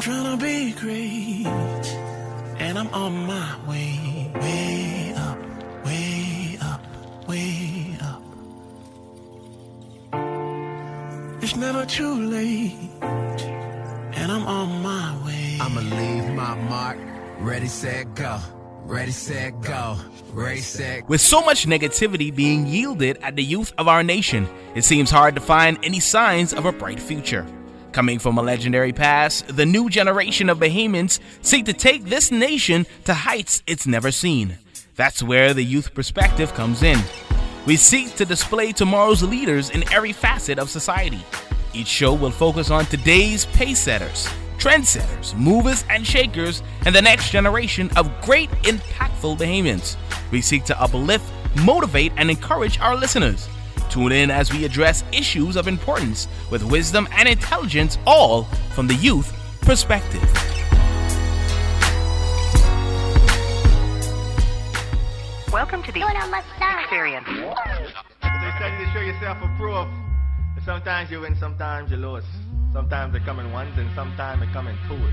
I'm trying to be great, and I'm on my way. Way up, way up, way up. It's never too late, and I'm on my way. I'ma leave my mark. Ready, set, go. Ready, set, go. Ready, set. With so much negativity being yielded at the youth of our nation, it seems hard to find any signs of a bright future. Coming from a legendary past, the new generation of Bahamians seek to take this nation to heights it's never seen. That's where the youth perspective comes in. We seek to display tomorrow's leaders in every facet of society. Each show will focus on today's pace-setters, trendsetters, movers and shakers, and the next generation of great, impactful Bahamians. We seek to uplift, motivate, and encourage our listeners. Tune in as we address issues of importance with wisdom and intelligence, all from the youth perspective. Welcome to the experience. They tell you to show yourself approved. Sometimes you win, sometimes you lose. Sometimes they come in ones and sometimes they come in twos.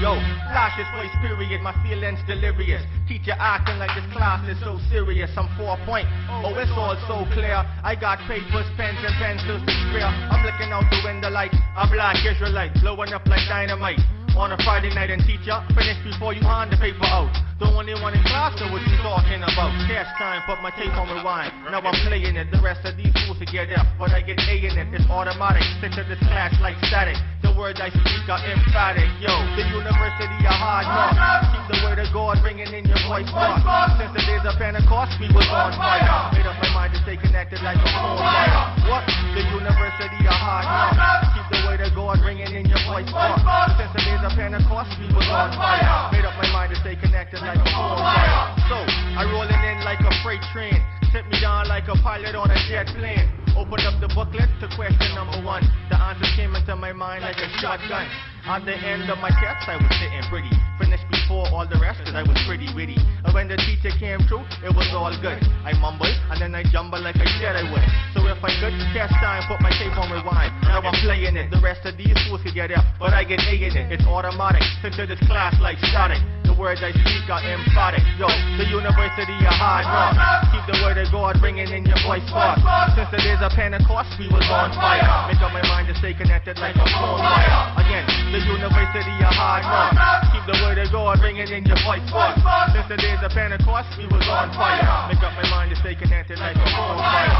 Yo, lashes voice period, my feelings delirious. Teacher acting like this class is so serious. I'm 4 point. Oh, it's all so clear. I got papers, pens, and pencils to spare. I'm looking out the window like a black Israelite, blowing up like dynamite. On a Friday night, and teacher, finish before you hand the paper out. The only one in class know what you talking about. Test time, put my tape on rewind. Now I'm playing it. The rest of these fools to get F, but I get A in it. It's automatic. Stick to this class like static. The words I speak are emphatic. Yo, the university a hard knock. Keep the word of God ringing in your voice box. Since the days of Pentecost, we was on fire. Made up my mind to stay connected like a phone wire. What? The university a hard knock. Keep the word of God ringing in your voice box. Since the days of Pentecost, we was on fire. Made up my mind to stay connected like a phone wire. So, I rolling in like a freight train. Sit me down like a pilot on a jet plane. Opened up the booklet to question number 1. The answer came into my mind like a shotgun. At the end of my test, I was sitting pretty. Finished before all the rest, cause I was pretty witty. And when the teacher came through, it was all good. I mumbled, and then I jumbled like I said I would. So if I could, test time, put my tape on rewind. Now I'm playing it. The rest of these fools could get F, but I get A in it. It's automatic. Stick to this class like static. The words I speak are emphatic. Yo, the university a hard knock. Keep the word of God ringing in your voice box. Since the days of Pentecost, we was on fire. Make up my mind to stay connected like a phone wire. Again, the university a hard knock. Keep the word of God ringing in your voice box. Since the days of Pentecost, we was on fire. Make up my mind to stay connected like a phone wire.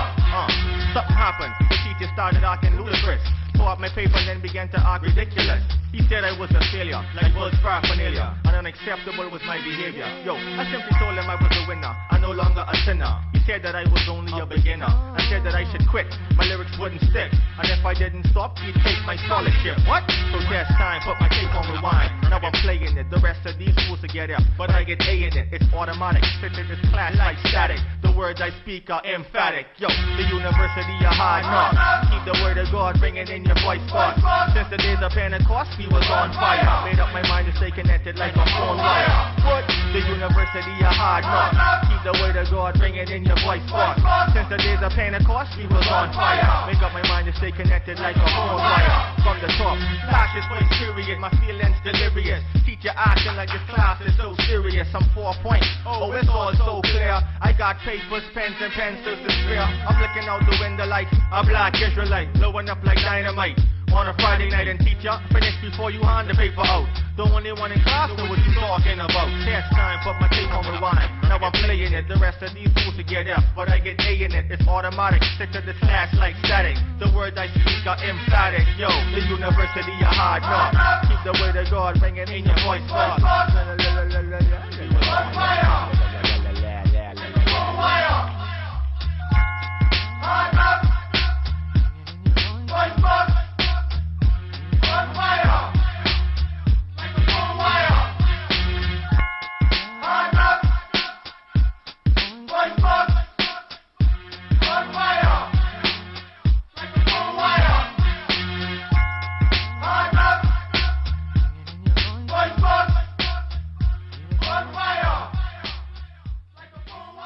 Something happened. The teacher started acting ludicrous. Tore up my paper and then began to act ridiculous. He said I was a failure, like World's paraphernalia, and unacceptable was my behavior. Yo, I simply told him I was a winner, and no longer a sinner. He said that I was only a beginner, and said that I should quit, my lyrics wouldn't stick, and if I didn't stop, he'd take my scholarship. What? So test time, put my tape on rewind. Now I'm playing it, the rest of these fools to get F, but I get A in it, it's automatic. Fit in this class like static, the words I speak are emphatic. Yo, the university a hard knock. Keep the word of God ringing in your voice box. Since the days of Pentecost, we was on fire. Made up my mind to stay connected like a phone wire. What? The university a hard knock. Keep the word of God ringing in your voice box. Since the days of Pentecost, we was on fire. Make up my mind to stay connected like a phone wire. From the top, lashes voice period, my feelings delirious. Teacher acting like this class is so serious. I'm 4 point. Oh, it's all so clear. I got papers, pens, and pencils to spare. I'm looking out the window like a black Israelite, blowing up like dynamite. On a Friday night, and teacher, finish before you hand the paper out. The only one in class know what you talking about. Test time, put my tape on rewind. Now I'm playing it. The rest of these fools to get F, but I get A in it. It's automatic. Stick to this class like static. The words I speak are emphatic. Yo, the university a hard knock. Keep the word of God ringing in your voice box.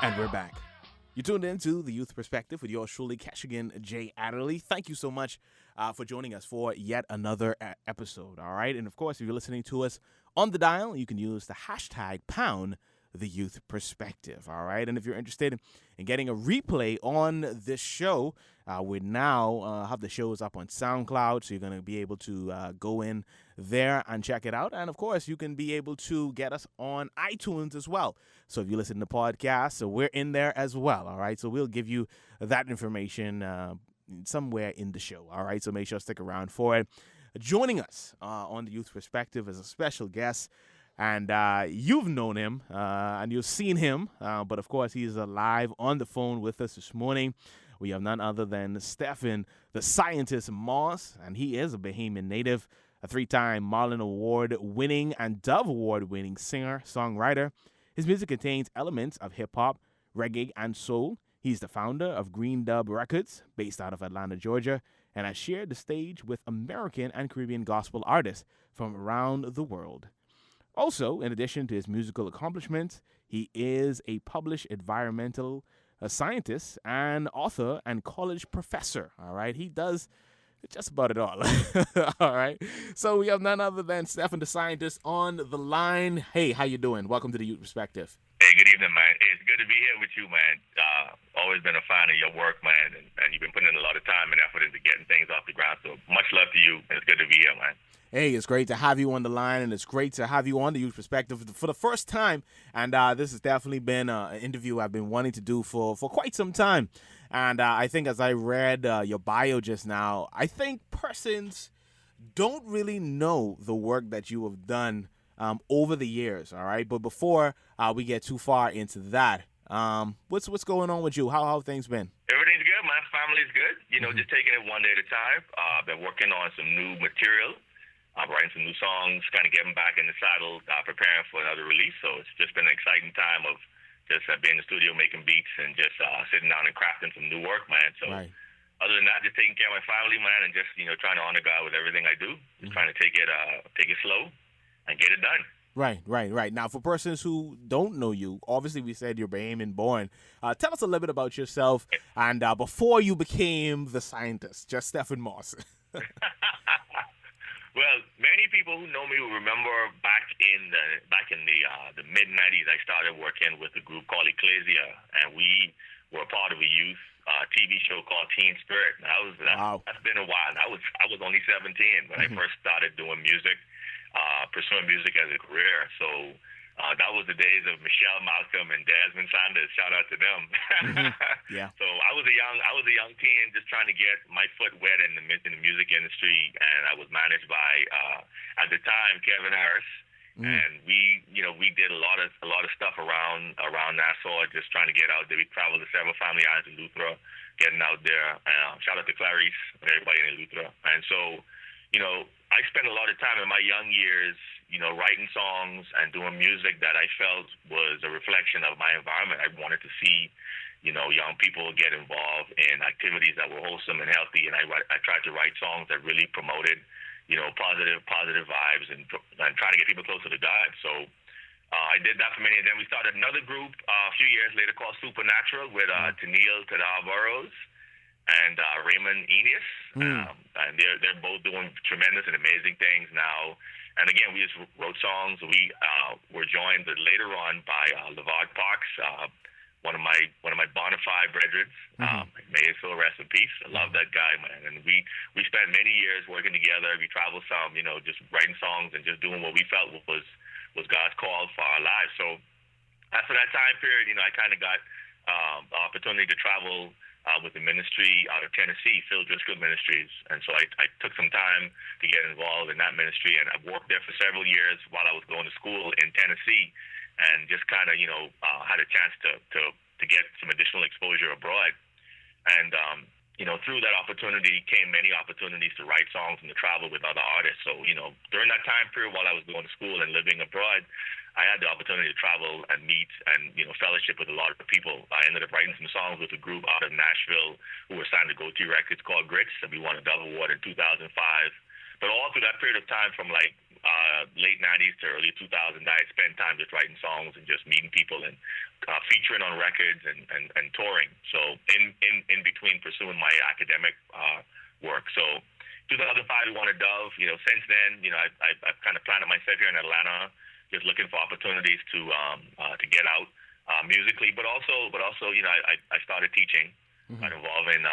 And we're back. You tuned into The Youth Perspective with yours truly, Keshigan J. Adderley. Thank you so much for joining us for yet another episode, all right? And, of course, if you're listening to us on the dial, you can use the hashtag # The Youth Perspective, all right? And if you're interested in getting a replay on this show, we now have the shows up on SoundCloud, so you're going to be able to go in there and check it out. And, of course, you can be able to get us on iTunes as well. So if you listen to podcasts, so we're in there as well, all right? So we'll give you that information somewhere in the show, all right? So make sure to stick around for it. Joining us on The Youth Perspective is a special guest. And you've known him and you've seen him, but of course he's live on the phone with us this morning. We have none other than Stefan, the scientist Moss, and he is a Bahamian native, a 3-time Marlin Award-winning and Dove Award-winning singer-songwriter. His music contains elements of hip-hop, reggae, and soul. He's the founder of Green Dub Records, based out of Atlanta, Georgia, and has shared the stage with American and Caribbean gospel artists from around the world. Also, in addition to his musical accomplishments, he is a published environmental scientist and author and college professor. All right, he does just about it all. All right, so we have none other than Stefan, the scientist, on the line. Hey, how you doing? Welcome to The Youth Perspective. Hey, good evening, man. Hey, it's good to be here with you, man. Always been a fan of your work, man, and you've been putting in a lot of time and effort into getting things off the ground. So much love to you, and it's good to be here, man. Hey, it's great to have you on the line, and it's great to have you on The Youth Perspective for the first time. And this has definitely been an interview I've been wanting to do for quite some time. And I think as I read your bio just now, I think persons don't really know the work that you have done over the years, all right? But before we get too far into that, what's going on with you? How have things been? Everything's good. My family's good. You know, just taking it one day at a time. I've been working on some new material. I'm writing some new songs, kind of getting back in the saddle, preparing for another release. So it's just been an exciting time of just being in the studio, making beats, and just sitting down and crafting some new work, man. So other than that, just taking care of my family, man, and just, you know, trying to honor God with everything I do. Just trying to take it slow and get it done. Right. Now, for persons who don't know you, obviously we said you're Bahamian born. Tell us a little bit about yourself and before you became the scientist, just Stefan Moss. Well, many people who know me will remember back in the mid '90s, I started working with a group called Ecclesia, and we were part of a youth TV show called Teen Spirit. Now, that's been a while. I was only 17 when I first started doing music, pursuing music as a career. So that was the days of Michelle Malcolm and Desmond Sanders. Shout out to them. Yeah. So I was a young teen, just trying to get my foot wet in the music industry, and I was managed by at the time Kevin Harris, and we did a lot of stuff around Nassau, just trying to get out there. We traveled to several family islands in Luthra, getting out there. Shout out to Clarice and everybody in Luthra. And so, you know, I spent a lot of time in my young years, you know, writing songs and doing music that I felt was a reflection of my environment. I wanted to see, you know, young people get involved in activities that were wholesome and healthy, and I tried to write songs that really promoted, you know, positive vibes and trying to get people closer to God. So I did that for many of them. We started another group a few years later called Supernatural with Tennille Tadal Burrows and Raymond Enos. And they're both doing tremendous and amazing things now. And again, we just wrote songs. We were joined later on by LeVard Parks, one of my bona fide brethren. May his soul rest in peace. I love that guy, man. And we spent many years working together. We traveled some, you know, just writing songs and just doing what we felt was God's call for our lives. So after that time period, you know, I kind of got the opportunity to travel with the ministry out of Tennessee, Phil Driscoll Ministries. And so I took some time to get involved in that ministry, and I worked there for several years while I was going to school in Tennessee, and just kind of, you know, had a chance to get some additional exposure abroad. And, you know, through that opportunity came many opportunities to write songs and to travel with other artists. So, you know, during that time period while I was going to school and living abroad, I had the opportunity to travel and meet and, you know, fellowship with a lot of people. I ended up writing some songs with a group out of Nashville who were signed to Go T Records called Grits, and we won a Dove Award in 2005. But all through that period of time from like late 90s to early 2000s, I spent time just writing songs and just meeting people and featuring on records and touring. So in between pursuing my academic work. So 2005, we won a Dove. Since then, I've kind of planted myself here in Atlanta, just looking for opportunities to get out musically, but also, I started teaching. Got involved in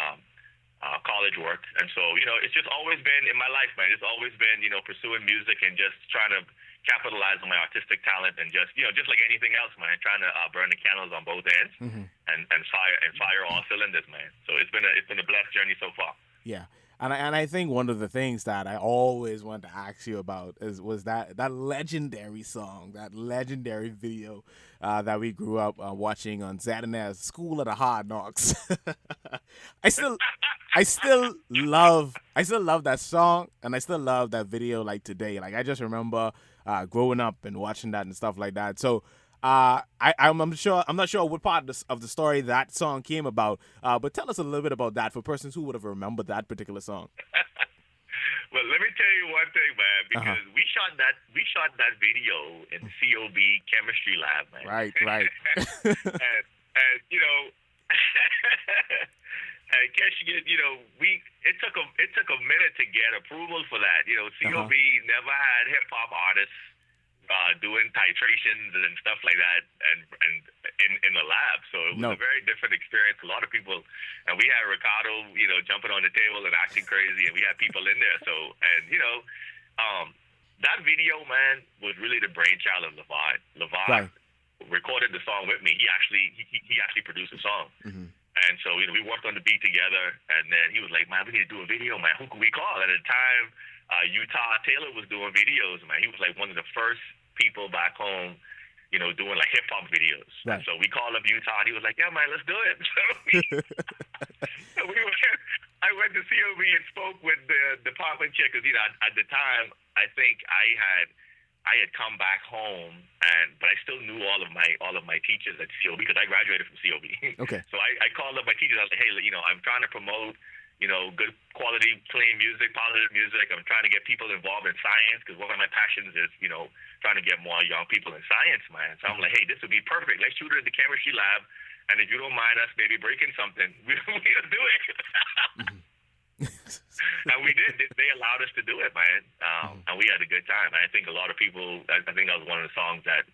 college work, and so it's just always been in my life, man. It's always been pursuing music and just trying to capitalize on my artistic talent, and just like anything else, man, trying to burn the candles on both ends and fire all cylinders, man. So it's been a blessed journey so far. Yeah. And I think one of the things that I always wanted to ask you about was that legendary song, that legendary video that we grew up watching on ZNS, School of the Hard Knocks. I still love that song, and I still love that video like today. Like, I just remember growing up and watching that and stuff like that. So I'm not sure what part of the story that song came about, but tell us a little bit about that for persons who would have remembered that particular song. Well, let me tell you one thing, man, because we shot that video in COB chemistry lab, man. Right. and I guess it took a minute to get approval for that. COB never had hip hop artists doing titrations and stuff like that, and in the lab. So it was a very different experience. A lot of people, and we had Ricardo, jumping on the table and acting crazy, and we had people in there. So, and that video, man, was really the brainchild of LeVar. LeVar recorded the song with me. He actually produced the song. And so, we worked on the beat together, and then he was like, man, we need to do a video, man. Who can we call? At the time, Utah Taylor was doing videos, man. He was like one of the first people back home, doing like hip hop videos. Right. And so we called up Utah, and he was like, yeah, man, let's do it. So I went to COB and spoke with the department chair, because, at the time, I think I had come back home, but I still knew all of my teachers at COB, because I graduated from COB. Okay. So I called up my teachers. I was like, hey, I'm trying to promote good quality, clean music, positive music. I'm trying to get people involved in science, because one of my passions is, trying to get more young people in science, man. So I'm like, hey, this would be perfect. Let's shoot it at the chemistry lab, and if you don't mind us maybe breaking something, we'll do it. And we did. They allowed us to do it, man. And we had a good time. I think a lot of people, I think that was one of the songs that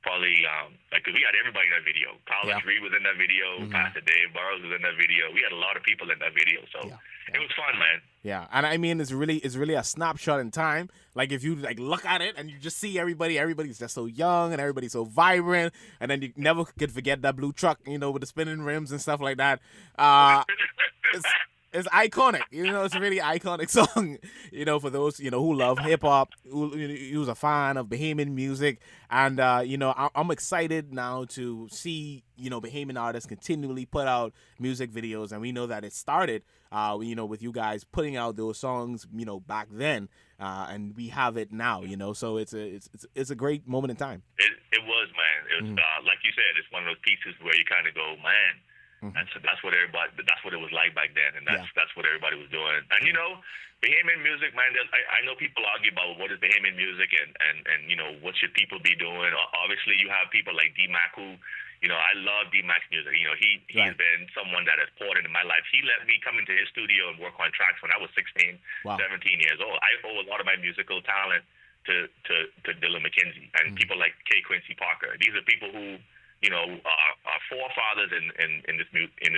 probably, because we had everybody in that video. College Reed was in that video. Pastor Dave Burrows was in that video. We had a lot of people in that video. So it was fun, man. Yeah, and I mean, it's really a snapshot in time. Like, if you look at it and you just see everybody's just so young and everybody's so vibrant, and then you never could forget that blue truck, with the spinning rims and stuff like that. It's iconic, it's a really iconic song, for those, who love hip hop, who's a fan of Bahamian music. And, I'm excited now to see, Bahamian artists continually put out music videos. And we know that it started, with you guys putting out those songs, back then. And we have it now, so it's a great moment in time. It was, man. It was, like you said, it's one of those pieces where you kind of go, man. And so that's what it was like back then, and that's what everybody was doing. And Bahamian music, man. I know people argue about what is Bahamian music and what should people be doing. Obviously, you have people like D-Mac who, I love D-Mac's music. He's been someone that has poured into my life. He let me come into his studio and work on tracks when I was 16, 17 years old. I owe a lot of my musical talent to Dylan McKenzie and people like K. Quincy Parker. These are people who, our forefathers in this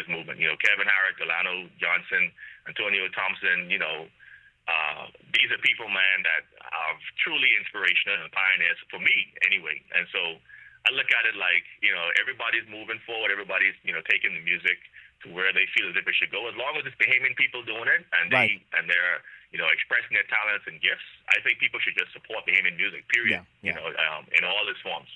movement. Kevin Harrick, Delano Johnson, Antonio Thompson. These are people, man, that are truly inspirational and pioneers for me, anyway. And so I look at it like, everybody's moving forward. Everybody's, taking the music to where they feel as if it should go. As long as it's Bahamian people doing it, and they're expressing their talents and gifts, I think people should just support Bahamian music. Period. In all its forms.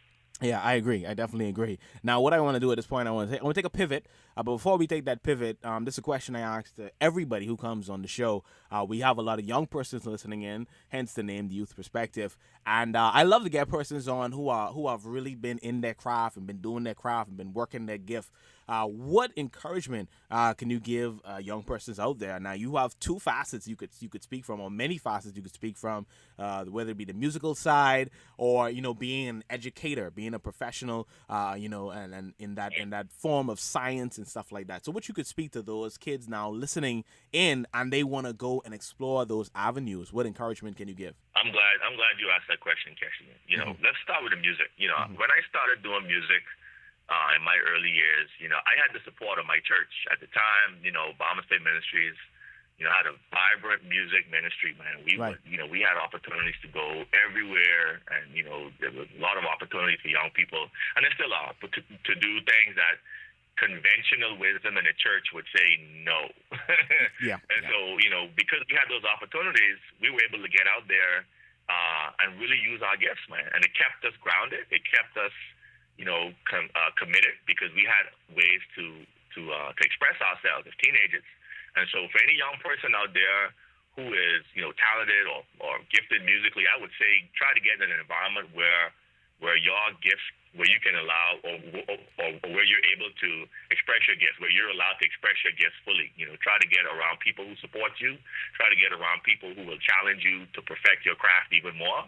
Yeah, I agree. I definitely agree. Now, what I want to do at this point, I want to take a pivot But before we take that pivot, this is a question I asked everybody who comes on the show. We have a lot of young persons listening in, hence the name, the Youth Perspective. And I love to get persons on who have really been in their craft and been doing their craft and been working their gift. What encouragement can you give young persons out there? Now, you have two facets you could speak from, or many facets you could speak from, whether it be the musical side or being an educator, being a professional, and in that form of science and stuff like that. So, what you could speak to those kids now listening in, and they want to go and explore those avenues. What encouragement can you give? I'm glad you asked that question, Casey. Let's start with the music. When I started doing music, in my early years, I had the support of my church at the time. Bahama State Ministries, had a vibrant music ministry. Man, we had opportunities to go everywhere, and there was a lot of opportunities for young people, and there still are, but to do things that conventional wisdom in the church would say no. So because we had those opportunities, we were able to get out there and really use our gifts, man, and it kept us grounded. It kept us committed, because we had ways to express ourselves as teenagers. And so for any young person out there who is talented or gifted musically, I would say try to get in an environment where your gifts, where you can allow or where you're able to express your gifts, where you're allowed to express your gifts fully. Try to get around people who support you. Try to get around people who will challenge you to perfect your craft even more.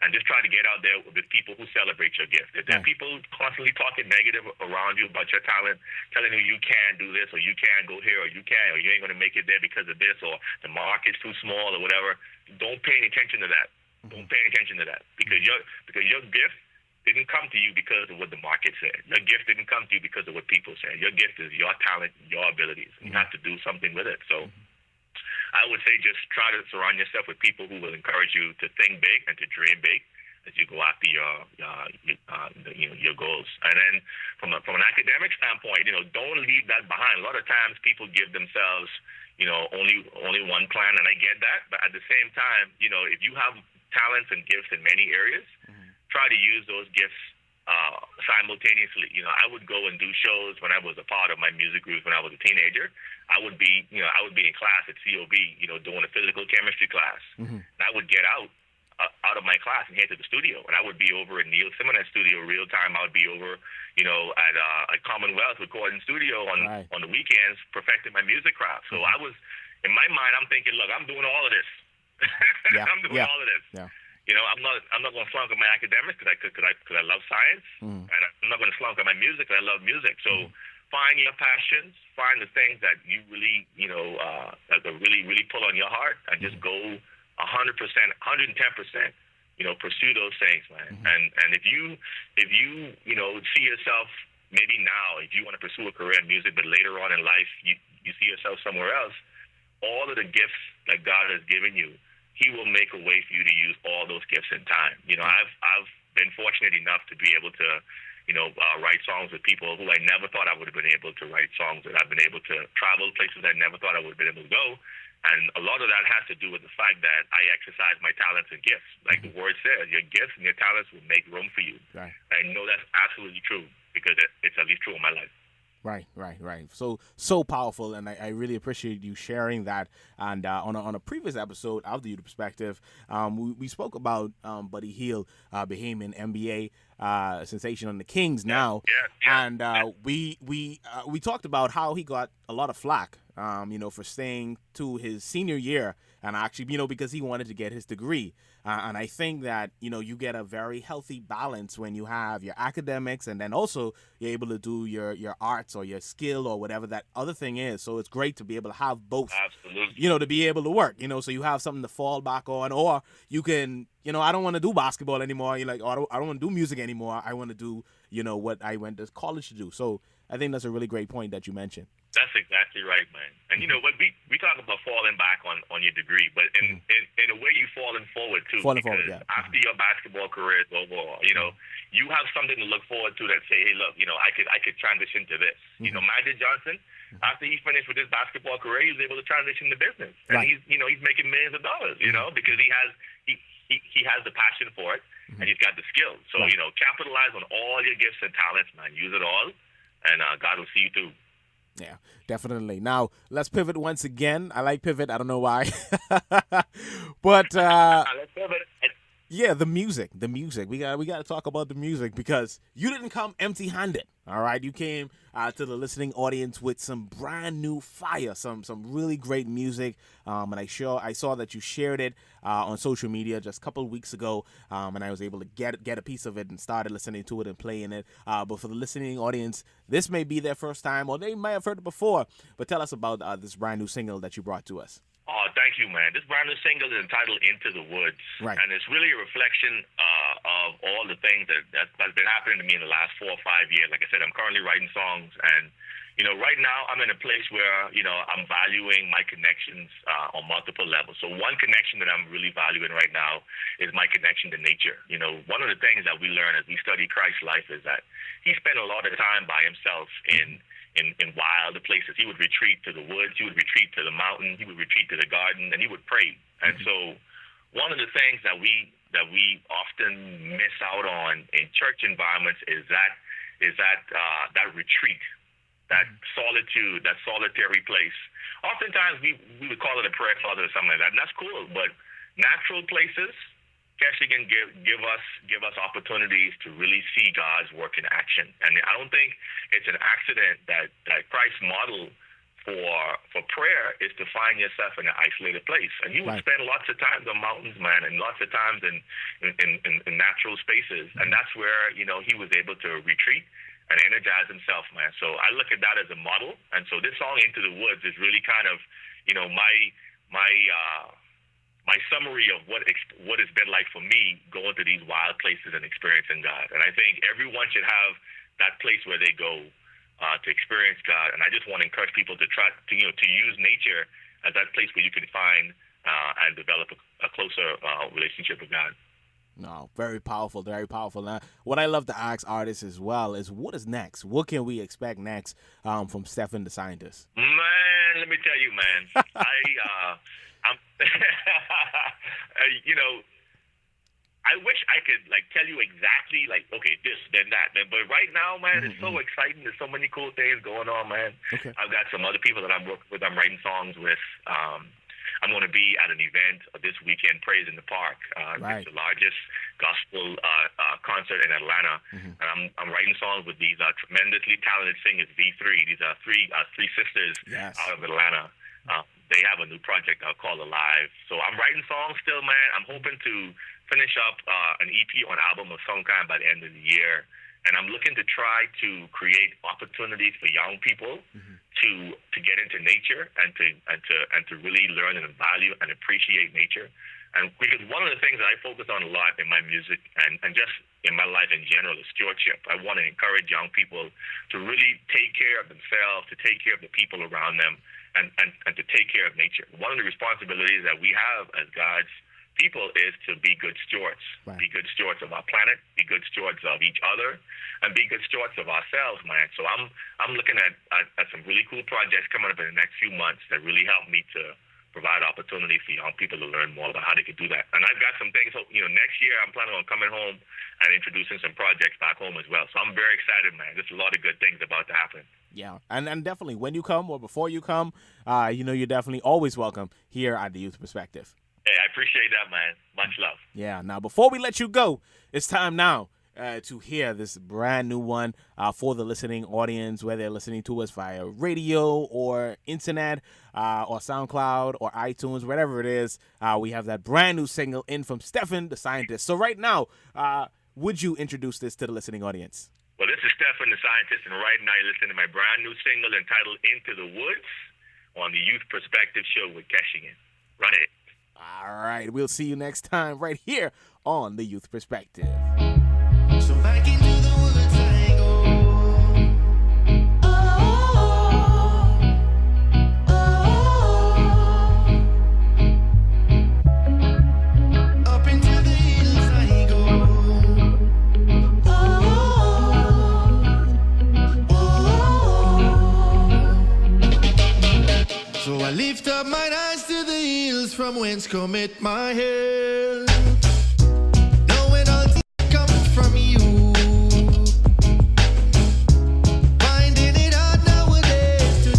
And just try to get out there with people who celebrate your gift. If there are people constantly talking negative around you about your talent, telling you can't do this, or you can't go here, or you ain't going to make it there because of this, or the market's too small, or whatever, don't pay any attention to that. Don't pay any attention to that, because your gift didn't come to you because of what the market said. Your gift didn't come to you because of what people said. Your gift is your talent, your abilities. You have to do something with it. So I would say just try to surround yourself with people who will encourage you to think big and to dream big as you go after your goals. And then from an academic standpoint, don't leave that behind. A lot of times people give themselves, only one plan, and I get that. But at the same time, if you have talents and gifts in many areas, try to use those gifts simultaneously. I would go and do shows when I was a part of my music group when I was a teenager. I would be in class at COB, doing a physical chemistry class. And I would get out of my class and head to the studio. And I would be over in Neil Simonet's studio real time. I would be over, at Commonwealth recording studio on the weekends, perfecting my music craft. So I was, in my mind, I'm thinking, look, I'm doing all of this. I'm doing all of this. I'm not going to flunk on my academics because I love science, and I'm not going to flunk on my music because I love music. So find your passions, find the things that you really, that really, really pull on your heart, and just go 100%, 110%. Pursue those things, man. And if you see yourself maybe now, if you want to pursue a career in music, but later on in life you see yourself somewhere else, all of the gifts that God has given you, He will make a way for you to use all those gifts in time. I've been fortunate enough to be able to, write songs with people who I never thought I would have been able to write songs with. I've been able to travel places I never thought I would have been able to go. And a lot of that has to do with the fact that I exercise my talents and gifts. Like the word says, your gifts and your talents will make room for you. Right. I know that's absolutely true because it's at least true in my life. Right. So powerful, and I really appreciate you sharing that. And on a previous episode of the Youth Perspective, we spoke about Buddy Hield, Bahamian NBA sensation on the Kings now, and we talked about how he got a lot of flack, for staying to his senior year, and actually, because he wanted to get his degree. And I think that, you get a very healthy balance when you have your academics and then also you're able to do your arts or your skill or whatever that other thing is. So it's great to be able to have both, absolutely, to be able to work, so you have something to fall back on, or you can, I don't want to do basketball anymore. You're like, oh, I don't want to do music anymore. I want to do, what I went to college to do. So I think that's a really great point that you mentioned. That's exactly right, man. And what we talk about falling back on your degree, but in a way you falling forward too. After your basketball career is over, you have something to look forward to that say, hey, look, I could transition to this. Magic Johnson, after he finished with his basketball career, he was able to transition to business, and he's making millions of dollars, because he has the passion for it, and he's got the skills. So capitalize on all your gifts and talents, man. Use it all, and God will see you through. Yeah, definitely. Now, let's pivot once again. I like pivot. I don't know why. But Let's pivot. yeah, the music. We got to talk about the music because you didn't come empty-handed. All right, you came to the listening audience with some brand new fire, some really great music. And I saw that you shared it on social media just a couple of weeks ago, and I was able to get a piece of it and started listening to it and playing it. But for the listening audience, this may be their first time, or they might have heard it before. But tell us about this brand new single that you brought to us. Oh, thank you, man. This brand new single is entitled Into the Woods. Right. And it's really a reflection of all the things that's been happening to me in the last 4 or 5 years. Like I said, I'm currently writing songs. And, right now I'm in a place where, I'm valuing my connections on multiple levels. So one connection that I'm really valuing right now is my connection to nature. One of the things that we learn as we study Christ's life is that he spent a lot of time by himself in wild places. He would retreat to the woods, he would retreat to the mountain, he would retreat to the garden, and he would pray. And so one of the things that we often miss out on in church environments is that retreat, that solitude, that solitary place. Oftentimes we would call it a prayer closet or something like that, and that's cool, but natural places actually can give us opportunities to really see God's work in action. And I don't think it's an accident that Christ's model for prayer is to find yourself in an isolated place. And he would spend lots of times on mountains, man, and lots of times in natural spaces. And that's where, he was able to retreat and energize himself, man. So I look at that as a model. And so this song, Into the Woods, is really kind of, my summary of what it's been like for me going to these wild places and experiencing God. And I think everyone should have that place where they go to experience God. And I just want to encourage people to try to use nature as that place where you can find and develop a closer relationship with God. No, very powerful, very powerful. Now, what I love to ask artists as well is, what is next? What can we expect next from Stefan the Scientist? Man, let me tell you, man. I'm I wish I could tell you exactly okay, this, then that. But right now, man, it's so exciting. There's so many cool things going on, man. Okay. I've got some other people that I'm working with. I'm writing songs with. I'm going to be at an event this weekend, Praise in the Park. It's the largest gospel concert in Atlanta. And I'm writing songs with these tremendously talented singers, V3. These are three sisters out of Atlanta. They have a new project called Alive. So I'm writing songs still, man. I'm hoping to finish up an EP or an album of some kind by the end of the year. And I'm looking to try to create opportunities for young people to get into nature and to really learn and value and appreciate nature. And because one of the things that I focus on a lot in my music and just in my life in general is stewardship. I want to encourage young people to really take care of themselves, to take care of the people around them, and to take care of nature. One of the responsibilities that we have as God's people is to be good stewards. Be good stewards of our planet, be good stewards of each other, and be good stewards of ourselves, man. So I'm looking at some really cool projects coming up in the next few months that really help me to provide opportunity for young people to learn more about how they could do that. And I've got some things, next year I'm planning on coming home and introducing some projects back home as well. So I'm very excited, man. There's a lot of good things about to happen. Yeah, and definitely when you come or before you come, you're definitely always welcome here at the Youth Perspective. Hey, I appreciate that, man. Much love. Yeah, now before we let you go, it's time now to hear this brand new one for the listening audience, whether they're listening to us via radio or internet or SoundCloud or iTunes, whatever it is. We have that brand new single in from Stefan the Scientist. So right now, would you introduce this to the listening audience? Well, this is Stefan the Scientist, and right now you're listening to my brand new single entitled Into the Woods on the Youth Perspective Show with Keshigan. Run it. All right, we'll see you next time right here on the Youth Perspective. So back into the woods I go. Up into the hills I go. So I lift up mine eyes to the hills from whence cometh my help. Knowing all things come from you. Finding it hard nowadays to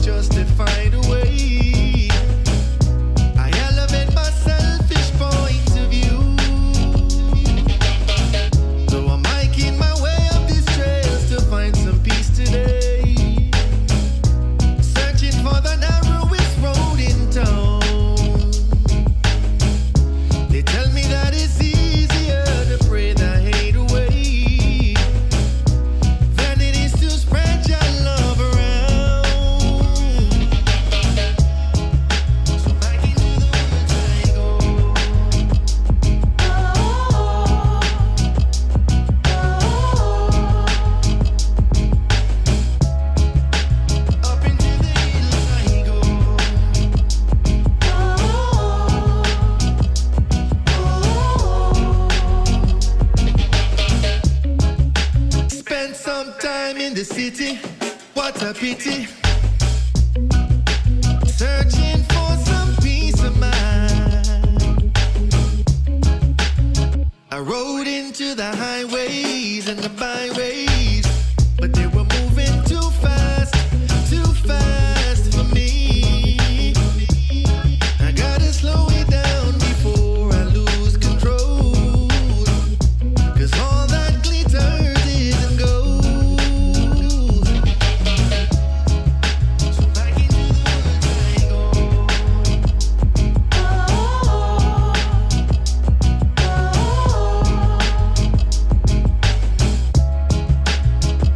the city, what a pity. Searching for some peace of mind. I rode into the highways and the byways, but they were moving too fast for me. I gotta slow it down before I lose control, 'cause all that glitters isn't gold. So back into the woods I go.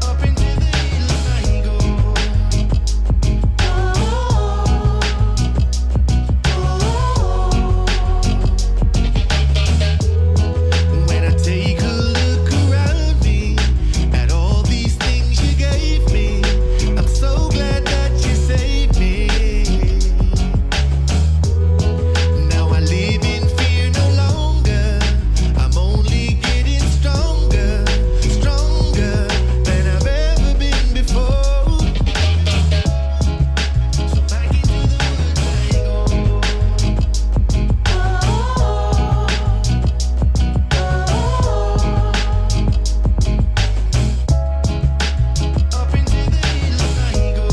Up into the hills I go. When I take a look around me at all these things you gave me, I'm so glad that you saved me. Now I live in fear no longer. I'm only getting stronger, stronger than I've ever been before. So back into the woods I go. Up into the hills I go.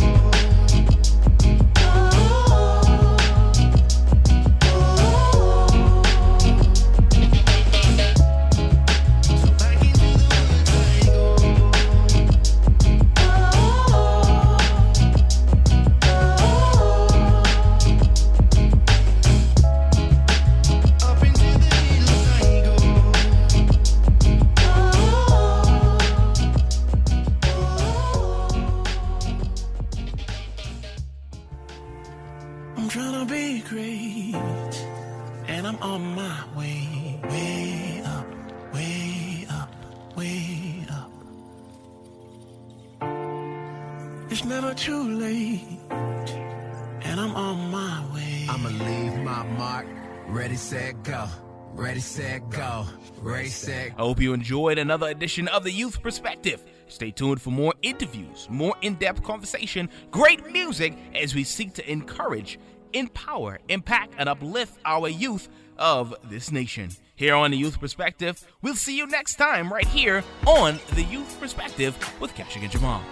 So back into the woods I go. Up into the hills I go. I'm tryna be great, and I'm on my way. Way up, way up, way up. It's never too late, and I'm on my way. I'ma leave my mark. Ready, set, go. Ready, set, go. Ready, set, I hope you enjoyed another edition of The Youth Perspective. Stay tuned for more interviews, more in-depth conversation, great music as we seek to encourage, empower, impact, and uplift our youth of this nation. Here on The Youth Perspective, we'll see you next time right here on The Youth Perspective with Keshik and Jamal.